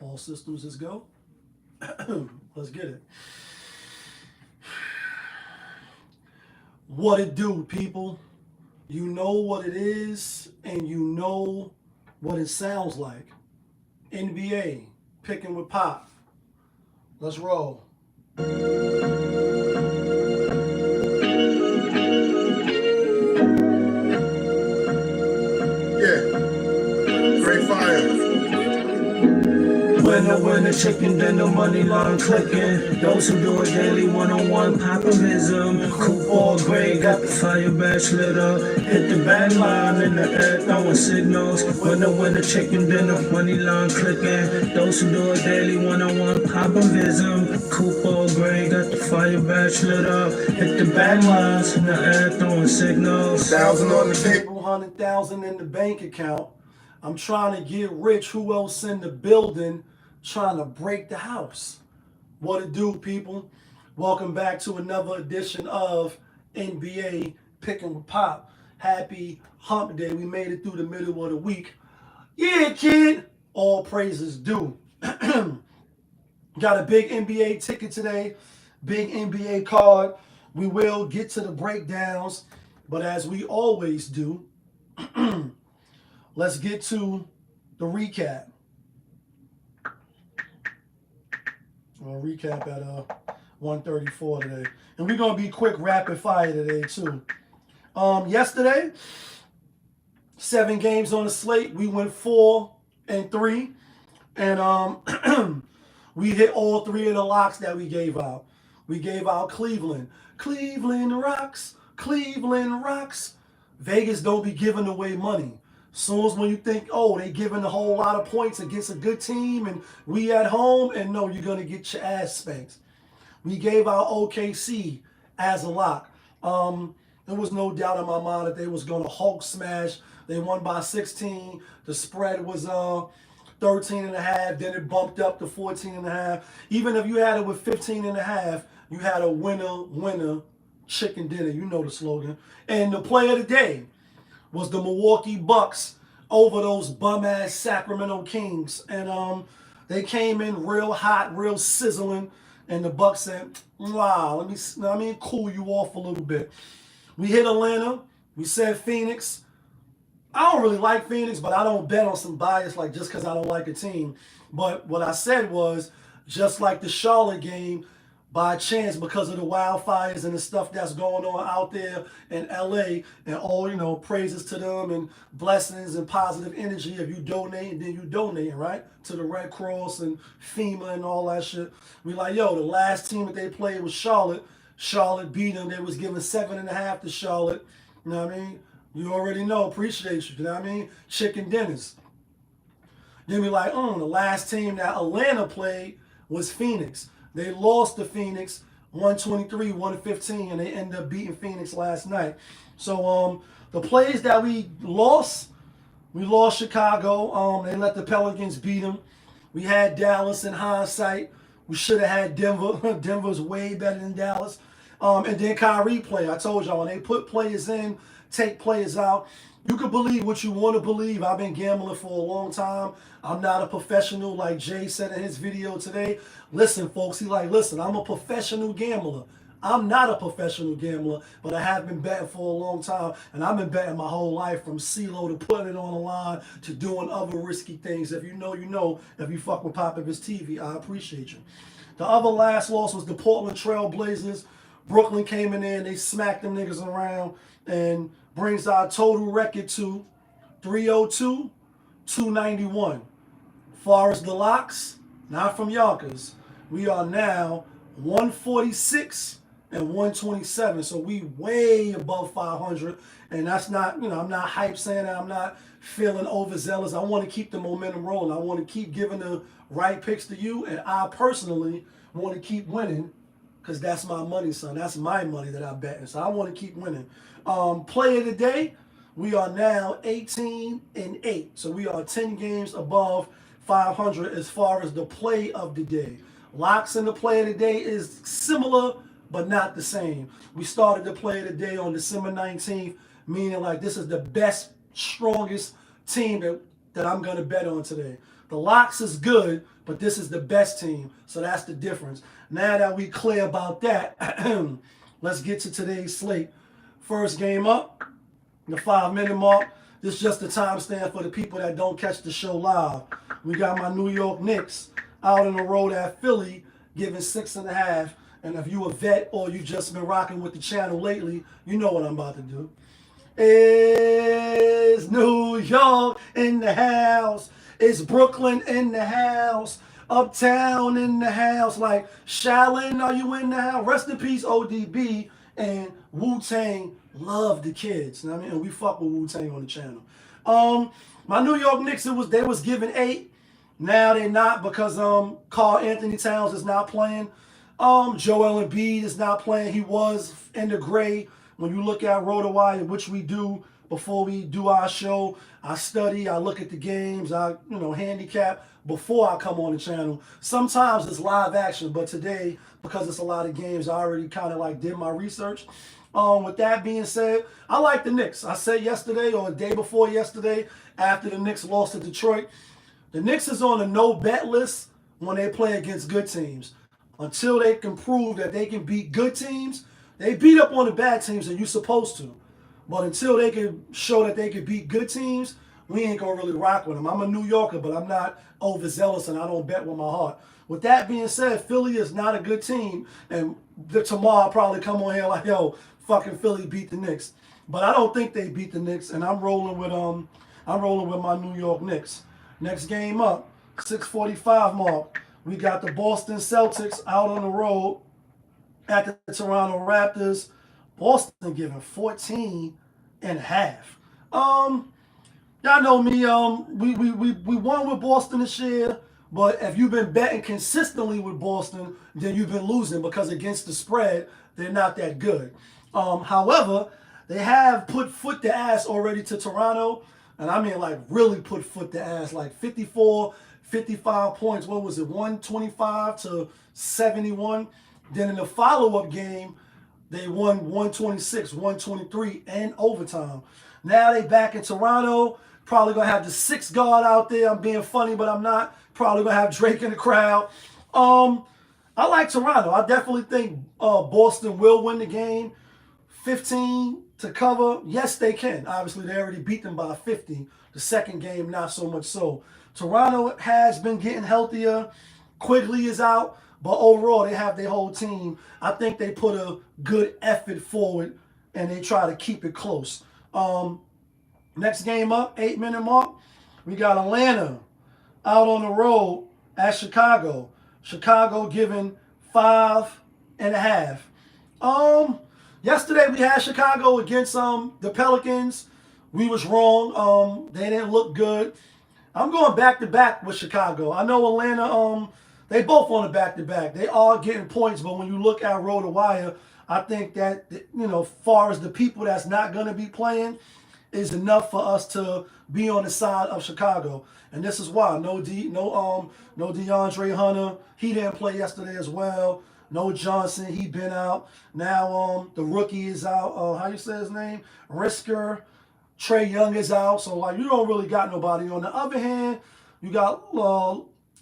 All systems is go. Let's get it. What it do, people? You know what it is, and you know what it sounds like. NBA, picking with Pop. Let's roll. Yeah, great fire. Winner, chicken dinner, money line clicking. Those who do it daily, one-on-one populism. Coupon gray, got the fire badge lit up. Hit the bang line in the air, throwing signals. Winner, chicken dinner, money line clicking. Those who do it daily, one-on-one populism. Coupon gray, got the fire badge lit up. Hit the bang lines in the air, throwing signals. 1,000 on the table. 100,000 in the bank account. I'm trying to get rich. Who else in the building? Trying to break the house. What it do, people? Welcome back to another edition of NBA Picking with Pop. Happy hump day. We made it through the middle of the week. Yeah, kid. All praises due. Got a big NBA ticket today. Big NBA card. We will get to the breakdowns. But as we always do, let's get to the recap. We'll recap at 1:34 today. And we're going to be quick rapid fire today, too. Yesterday, 7 games on the slate. We went 4-3. And we hit all 3 of the locks that we gave out. We gave out Cleveland. Cleveland rocks. Cleveland rocks. Vegas don't be giving away money. Soon as when you think, oh, they giving a whole lot of points against a good team and we at home, and no, you're going to get your ass spanked. We gave out OKC as a lock. There was no doubt in my mind that they was going to Hulk smash. They won by 16. The spread was 13.5. Then it bumped up to 14.5. Even if you had it with 15.5, you had a winner chicken dinner. You know the slogan. And the play of the day was the Milwaukee Bucks over those bum-ass Sacramento Kings. And they came in real hot, real sizzling. And the Bucks said, wow, let me cool you off a little bit. We hit Atlanta. We said Phoenix. I don't really like Phoenix, but I don't bet on some bias like just because I don't like a team. But what I said was, just like the Charlotte game, by chance, because of the wildfires and the stuff that's going on out there in LA, and all, praises to them and blessings and positive energy. If you donate, then you donate, right? To the Red Cross and FEMA and all that shit. We like, yo, the last team that they played was Charlotte. Charlotte beat them. They was giving 7.5 to Charlotte. You know what I mean? You already know. Appreciate you. You know what I mean? Chicken dinners. Then we like, the last team that Atlanta played was Phoenix. They lost to Phoenix 123-115, and they ended up beating Phoenix last night. So the plays that we lost Chicago. They let the Pelicans beat them. We had Dallas in hindsight. We should have had Denver. Denver's way better than Dallas. And then Kyrie play. I told y'all, when they put players in, take players out, you can believe what you want to believe. I've been gambling for a long time. I'm not a professional, like Jay said in his video today. Listen, folks, listen, I'm a professional gambler. I'm not a professional gambler, but I have been betting for a long time, and I've been betting my whole life, from CeeLo to putting it on the line to doing other risky things. If you know, you know. If you fuck with Pop of his TV, I appreciate you. The other last loss was the Portland Trail Blazers. Brooklyn came in there and they smacked them niggas around, and brings our total record to 302-291. Far as the locks, not from Yonkers, we are now 146 and 127. So we way above 500. And that's not, I'm not hype saying that. I'm not feeling overzealous. I want to keep the momentum rolling. I want to keep giving the right picks to you. And I personally want to keep winning, because that's my money, son. That's my money that I'm betting. So I want to keep winning. Play of the day, we are now 18-8. So we are 10 games above 500 as far as the play of the day. Locks in the play of the day is similar, but not the same. We started the play of the day on December 19th, meaning like this is the best, strongest team that I'm going to bet on today. The locks is good, but this is the best team. So that's the difference. Now that we clear about that, let's get to today's slate. First game up, the 5-minute mark. This is just the timestamp for the people that don't catch the show live. We got my New York Knicks out on the road at Philly, giving 6.5. And if you a vet or you just been rocking with the channel lately, you know what I'm about to do. It's New York in the house. It's Brooklyn in the house. Uptown in the house. Like, Shaolin, are you in the house? Rest in peace, ODB. And Wu-Tang love the kids. You know what I mean? And we fuck with Wu-Tang on the channel. My New York Knicks, they was given 8. Now they're not because Karl Anthony Towns is not playing. Joel Embiid is not playing. He was in the gray. When you look at RotoWire, which we do before we do our show, I study, I look at the games, I handicap before I come on the channel. Sometimes it's live action, but today, because it's a lot of games, I already kind of like did my research. With that being said, I like the Knicks. I said yesterday or the day before yesterday, after the Knicks lost to Detroit, the Knicks is on a no-bet list when they play against good teams. Until they can prove that they can beat good teams, they beat up on the bad teams, and you're supposed to. But until they can show that they can beat good teams, we ain't going to really rock with them. I'm a New Yorker, but I'm not overzealous, and I don't bet with my heart. With that being said, Philly is not a good team, and tomorrow I'll probably come on here like, yo, fucking Philly beat the Knicks. But I don't think they beat the Knicks, and I'm rolling with my New York Knicks. Next game up, 6:45 mark. We got the Boston Celtics out on the road at the Toronto Raptors. Boston giving 14.5. Y'all know me. We won with Boston this year, but if you've been betting consistently with Boston, then you've been losing because against the spread, they're not that good. However, they have put foot to ass already to Toronto, and I mean like really put foot to ass, like 55 points. What was it? 125 to 71. Then in the follow-up game, they won 126, 123, and overtime. Now they back in Toronto. Probably going to have the 6th guard out there. I'm being funny, but I'm not. Probably going to have Drake in the crowd. I like Toronto. I definitely think Boston will win the game. 15 to cover. Yes, they can. Obviously, they already beat them by 50. The second game, not so much so. Toronto has been getting healthier. Quigley is out. But overall, they have their whole team. I think they put a good effort forward, and they try to keep it close. Next game up, 8-minute mark. We got Atlanta out on the road at Chicago. Chicago giving 5.5. Yesterday we had Chicago against the Pelicans. We was wrong. They didn't look good. I'm going back-to-back with Chicago. I know Atlanta, they both on a back-to-back. They are getting points, but when you look at RotoWire, I think that, far as the people that's not going to be playing, is enough for us to be on the side of Chicago. And this is why. No DeAndre Hunter. He didn't play yesterday as well. No Johnson. He been out. Now the rookie is out. How you say his name? Risker. Trae Young is out. So, like, you don't really got nobody. On the other hand, you got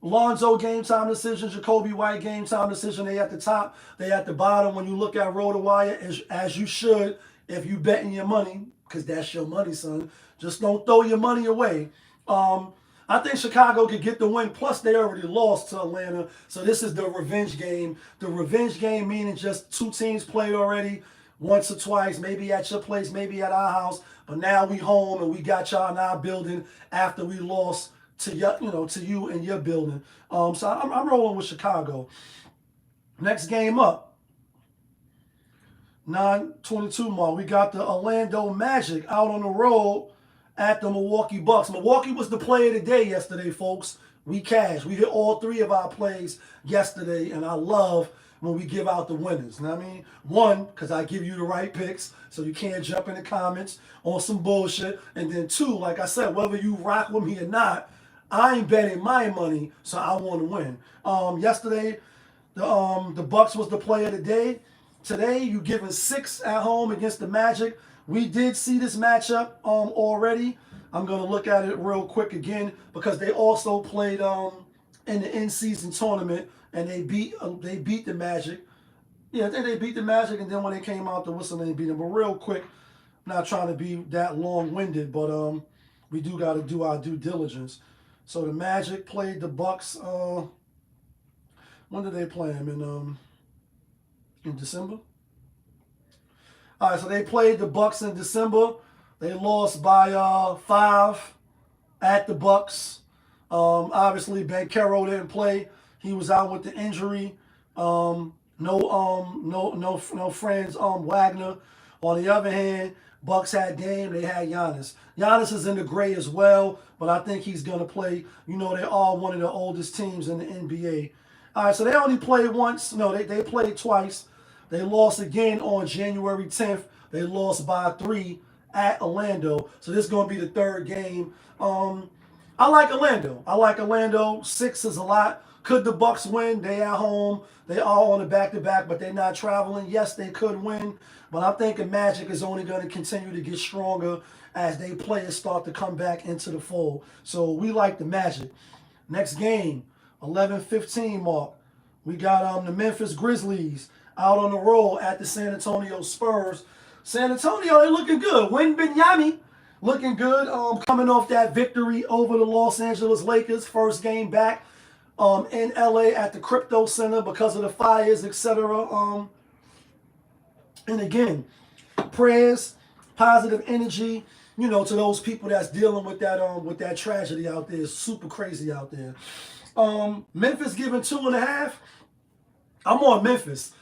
Lonzo game time decision, Jacoby White game time decision. They at the top, they at the bottom. When you look at RotoWire, as you should, if you betting your money, because that's your money, son. Just don't throw your money away. I think Chicago could get the win. Plus, they already lost to Atlanta. So this is the revenge game. The revenge game meaning just 2 teams played already once or twice, maybe at your place, maybe at our house. But now we home and we got y'all in our building after we lost to you and your building. So I'm rolling with Chicago. Next game up, 9:22 mark. We got the Orlando Magic out on the road at the Milwaukee Bucks. Milwaukee was the play of the day yesterday, folks. We cashed. We hit all 3 of our plays yesterday, and I love when we give out the winners. You know what I mean? 1, because I give you the right picks, so you can't jump in the comments on some bullshit. And then 2, like I said, whether you rock with me or not, I ain't betting my money, so I want to win. Yesterday, the Bucks was the play of the day. Today, you giving 6 at home against the Magic. We did see this matchup already. I'm gonna look at it real quick again because they also played in the in-season tournament and they beat the Magic. Yeah, I think they beat the Magic, and then when they came out, the whistle they beat them. But real quick, not trying to be that long-winded, but we do got to do our due diligence. So the Magic played the Bucks. When did they play them? In December. All right, so they played the Bucks in December. They lost by 5 at the Bucks. Obviously, Banchero didn't play. He was out with the injury. No Franz Wagner. On the other hand, Bucks had Dame. They had Giannis. Giannis is in the gray as well, but I think he's gonna play. You know, they are one of the oldest teams in the NBA. All right, so they only played once. No, they played twice. They lost again on January 10th. They lost by 3 at Orlando. So this is going to be the third game. I like Orlando. 6 is a lot. Could the Bucks win? They at home. They are on the back-to-back, but they're not traveling. Yes, they could win. But I'm thinking Magic is only going to continue to get stronger as they players start to come back into the fold. So we like the Magic. Next game, 11:15 mark. We got the Memphis Grizzlies out on the road at the San Antonio Spurs. San Antonio, they looking good. Wembanyama looking good. Coming off that victory over the Los Angeles Lakers. First game back in LA at the Crypto Center because of the fires, etc. And again, prayers, positive energy, you know, to those people that's dealing with that tragedy out there. It's super crazy out there. Memphis giving 2.5. I'm on Memphis.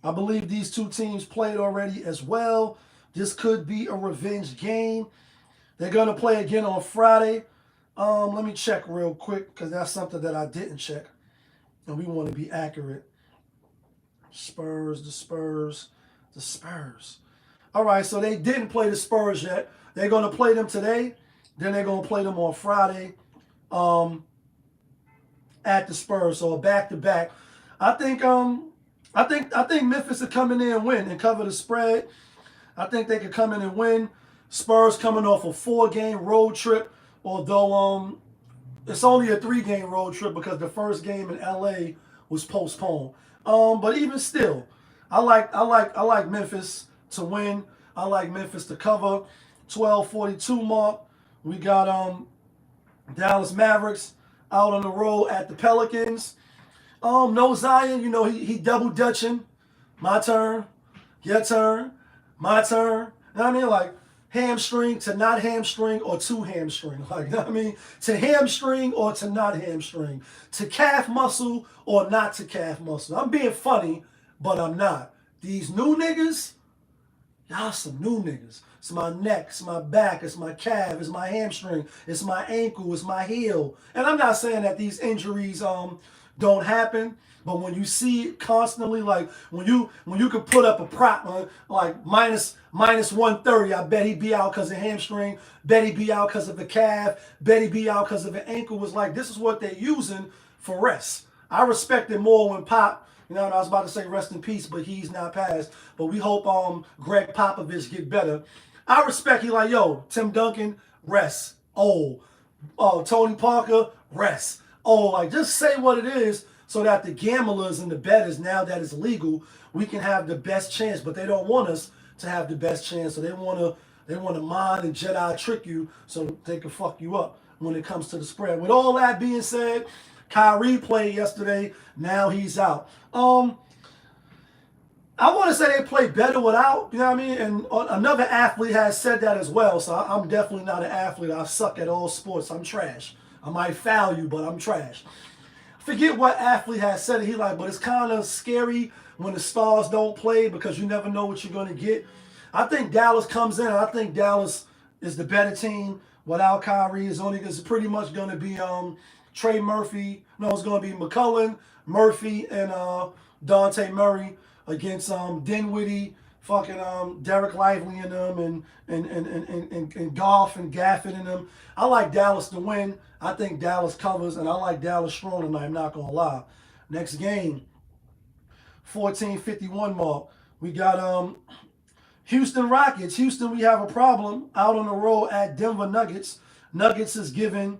I believe these two teams played already as well. This could be a revenge game. They're going to play again on Friday. Let me check real quick because that's something that I didn't check. And we want to be accurate. The Spurs. All right, so they didn't play the Spurs yet. They're going to play them today. Then they're going to play them on Friday at the Spurs. So a back-to-back. I think Memphis is coming in and win and cover the spread. I think they could come in and win. Spurs coming off a 4-game road trip, although it's only a 3-game road trip because the first game in LA was postponed. But even still, I like Memphis to win. I like Memphis to cover. 12:42 mark. We got Dallas Mavericks out on the road at the Pelicans. No Zion, you know, he double dutching. My turn, your turn, my turn. You know what I mean? Like hamstring to not hamstring or to hamstring. Like, you know what I mean? To hamstring or to not hamstring. To calf muscle or not to calf muscle. I'm being funny, but I'm not. These new niggas, y'all some new niggas. It's my neck, it's my back, it's my calf, it's my hamstring, it's my ankle, it's my heel. And I'm not saying that these injuries don't happen, but when you see it constantly, like when you could put up a prop like minus 130, I bet he'd be out because of hamstring, bet he'd be out because of a calf, bet he'd be out because of an ankle. Was like, this is what they're using for rest. I respect it more when Pop, you know, I was about to say rest in peace, but he's not passed. But we hope Greg Popovich get better. I respect he like, yo, Tim Duncan, rest. Oh, Tony Parker, rest. Oh, like just say what it is so that the gamblers and the bettors, now that it's legal, we can have the best chance. But they don't want us to have the best chance, so they want to mind and Jedi trick you so they can fuck you up when it comes to the spread. With all that being said, Kyrie played yesterday. Now he's out. I want to say they play better without, you know what I mean? And another athlete has said that as well, so I'm definitely not an athlete. I suck at all sports. I'm trash. I might foul you, but I'm trash. Forget what athlete has said it. He like, but it's kind of scary when the stars don't play because you never know what you're going to get. I think Dallas comes in, and I think Dallas is the better team without Kyrie. It's pretty much going to be Trey Murphy. No, it's going to be McCullough, Murphy, and Dante Murray against Dinwiddie, fucking Derek Lively and them, and Goff and Gafford and them. I like Dallas to win. I think Dallas covers, and I like Dallas strong tonight. I'm not gonna lie. Next game, 14:51 mark. We got Houston Rockets. Houston, we have a problem out on the road at Denver Nuggets. Nuggets is given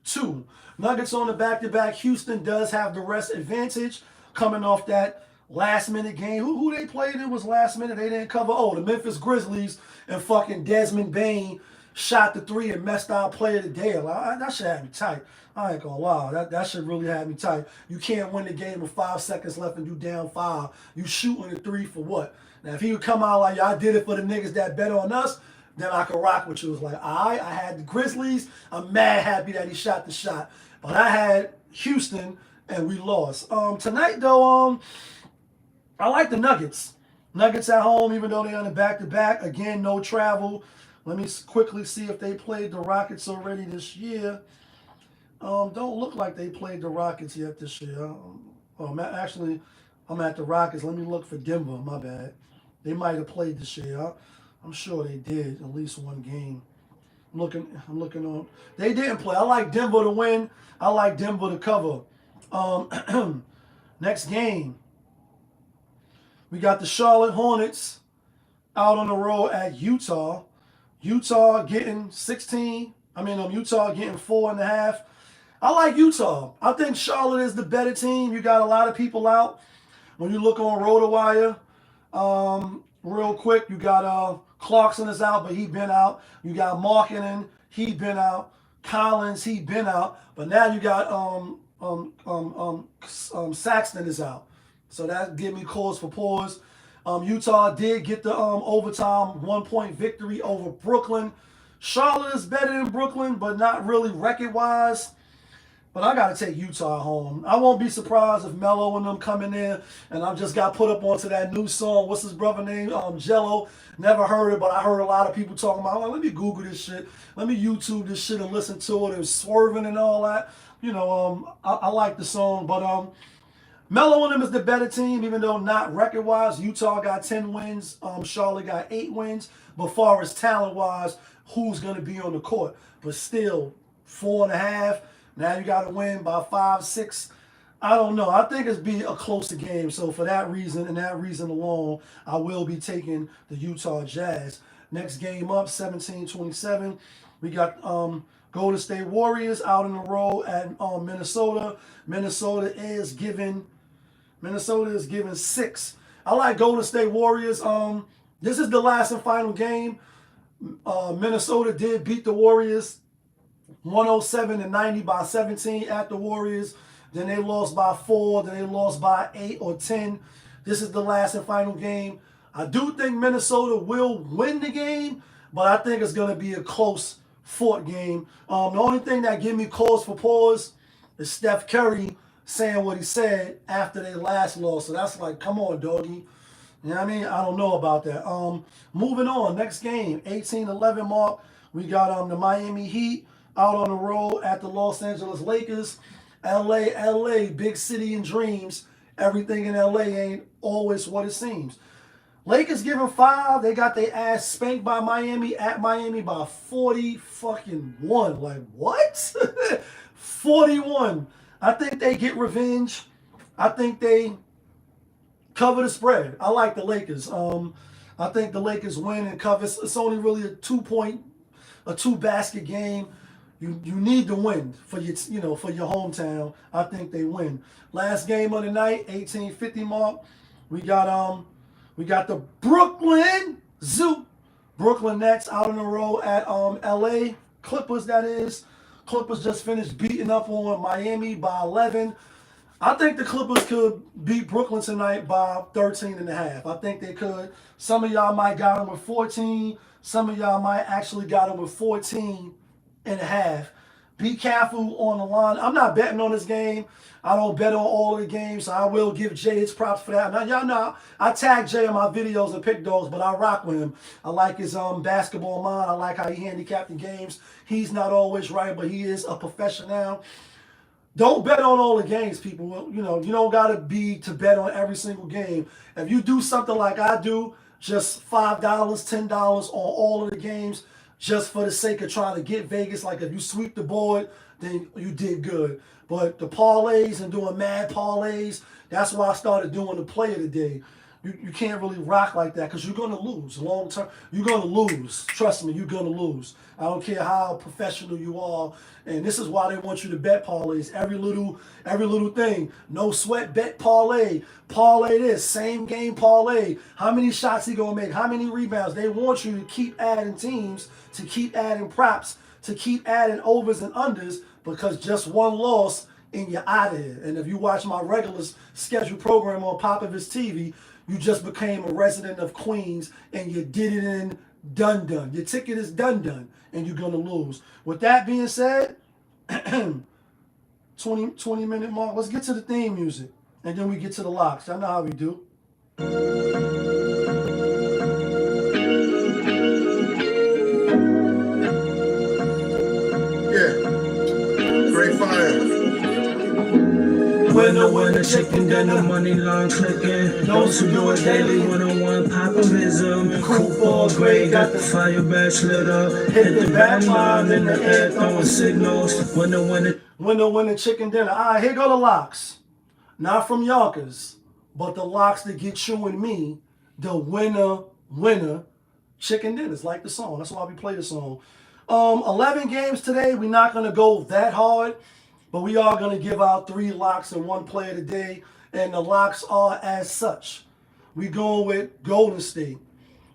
2. Nuggets on the back-to-back. Houston does have the rest advantage coming off that last-minute game. Who they played? It was last minute. They didn't cover. Oh, the Memphis Grizzlies, and fucking Desmond Bane shot the 3 and messed our player of the day. That shit had me tight. I ain't gonna lie. That shit really had me tight. You can't win the game with 5 seconds left and you down 5. You shooting the 3 for what? Now, if he would come out like, y'all did it for the niggas that bet on us, then I could rock with you. It was like, all right, I had the Grizzlies. I'm mad happy that he shot the shot. But I had Houston, and we lost. Tonight, though, I like the Nuggets. Nuggets at home, even though they're on the back-to-back. Again, no travel. Let me quickly see if they played the Rockets already this year. Don't look like they played the Rockets yet this year. Actually, I'm at the Rockets. Let me look for Denver. My bad. They might have played this year. I'm sure they did at least one game. I'm looking on. They didn't play. I like Denver to win. I like Denver to cover. Next game, we got the Charlotte Hornets out on the road at Utah. Utah getting 16. Utah getting 4.5. I like Utah. I think Charlotte is the better team. You got a lot of people out. When you look on RotoWire, real quick, you got Clarkson is out, but he been out. You got Markkinen, he been out. Collins, he been out. But now you got Saxton is out. So that give me cause for pause. Utah did get the overtime 1-point victory over Brooklyn. Charlotte is better than Brooklyn, but not really record-wise. But I got to take Utah home. I won't be surprised if Melo and them come in there and I just got put up onto that new song. What's his brother name? Jello. Never heard it, but I heard a lot of people talking about it. Like, let me Google this shit. Let me YouTube this shit and listen to it and swerving and all that. I like the song. But Melo and them is the better team, even though not record-wise. Utah got 10 wins. Charlotte got 8 wins. But far as talent-wise, who's going to be on the court? But still, 4.5. Now you got to win by 5, 6. I don't know. I think it's be a closer game. So for that reason and that reason alone, I will be taking the Utah Jazz. Next game up, 17-27. We got Golden State Warriors out on the road at Minnesota. Minnesota is given 6. I like Golden State Warriors. This is the last and final game. Minnesota did beat the Warriors 107-90 by 17 at the Warriors. Then they lost by 4. Then they lost by 8 or 10. This is the last and final game. I do think Minnesota will win the game, but I think it's going to be a close fought game. The only thing that give me cause for pause is Steph Curry saying what he said after they last lost. So that's like, come on, doggy. You know what I mean? I don't know about that. Moving on, next game, 18-11 mark. We got the Miami Heat out on the road at the Los Angeles Lakers. LA, big city and dreams. Everything in LA ain't always what it seems. Lakers giving 5. They got their ass spanked by Miami at Miami by 40-1. Like, what? 41. I think they get revenge. I think they cover the spread. I like the Lakers. I think the Lakers win and cover. It's only really a 2-basket game. You need to win for your for your hometown. I think they win. Last game of the night, 1850 mark. We got the Brooklyn Nets out on the road at LA Clippers. That is, Clippers just finished beating up on Miami by 11. I think the Clippers could beat Brooklyn tonight by 13.5. I think they could. Some of y'all might got them with 14. Some of y'all might actually got them with 14.5. Be careful on the line. I'm not betting on this game. I don't bet on all of the games, so I will give Jay his props for that. Now, y'all know I tag Jay in my videos and pick dogs, but I rock with him. I like his basketball mind. I like how he handicapped the games. He's not always right, but he is a professional. Don't bet on all the games, people. You don't got to be to bet on every single game. If you do something like I do, just $5, $10 on all of the games, just for the sake of trying to get Vegas. Like if you sweep the board, then you did good. But the parlays and doing mad parlays, that's why I started doing the play of the day. You can't really rock like that because you're gonna lose long term. You're gonna lose. Trust me, you're gonna lose. I don't care how professional you are, and this is why they want you to bet parlays. Every little thing. No sweat bet parlay. Parlay this same game parlay. How many shots he gonna make? How many rebounds? They want you to keep adding teams, to keep adding props, to keep adding overs and unders because just one loss and you're out of here. And if you watch my regular scheduled program on Popovich TV, you just became a resident of Queens and you did it in done. Your ticket is done, and you're going to lose. With that being said, 20-minute mark, let's get to the theme music, and then we get to the locks. Y'all know how we do. Yeah. Great fire. Winner, chicken dinner, money line clicking. Those who do it daily, one-on-one Popovism. Coupon grade, got the fire badge lit up. Hit the back line in the air, throwing signals. Winner, chicken dinner. All right, here go the locks. Not from Yonkers, but the locks that get you and me the winner, chicken dinners, like the song. That's why we play the song. 11 games today. We're not going to go that hard. But we are going to give out 3 locks and 1 play of the day. And the locks are as such. We're going with Golden State.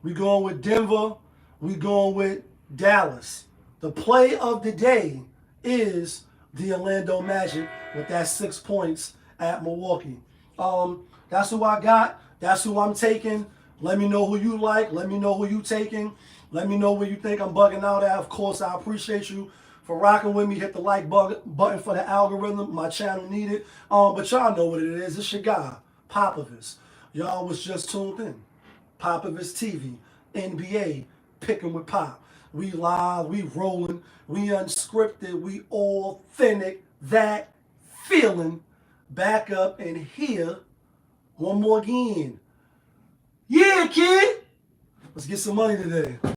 We're going with Denver. We're going with Dallas. The play of the day is the Orlando Magic with that 6 points at Milwaukee. That's who I got. That's who I'm taking. Let me know who you like. Let me know who you taking. Let me know where you think I'm bugging out at. Of course, I appreciate you for rocking with me. Hit the like button for the algorithm. My channel need it. But y'all know what it is. It's your guy, Popovich. Y'all was just tuned in. Popovich TV, NBA, picking with Pop. We live, we rolling, we unscripted, we authentic. That feeling. Back up and here one more again. Yeah, kid. Let's get some money today.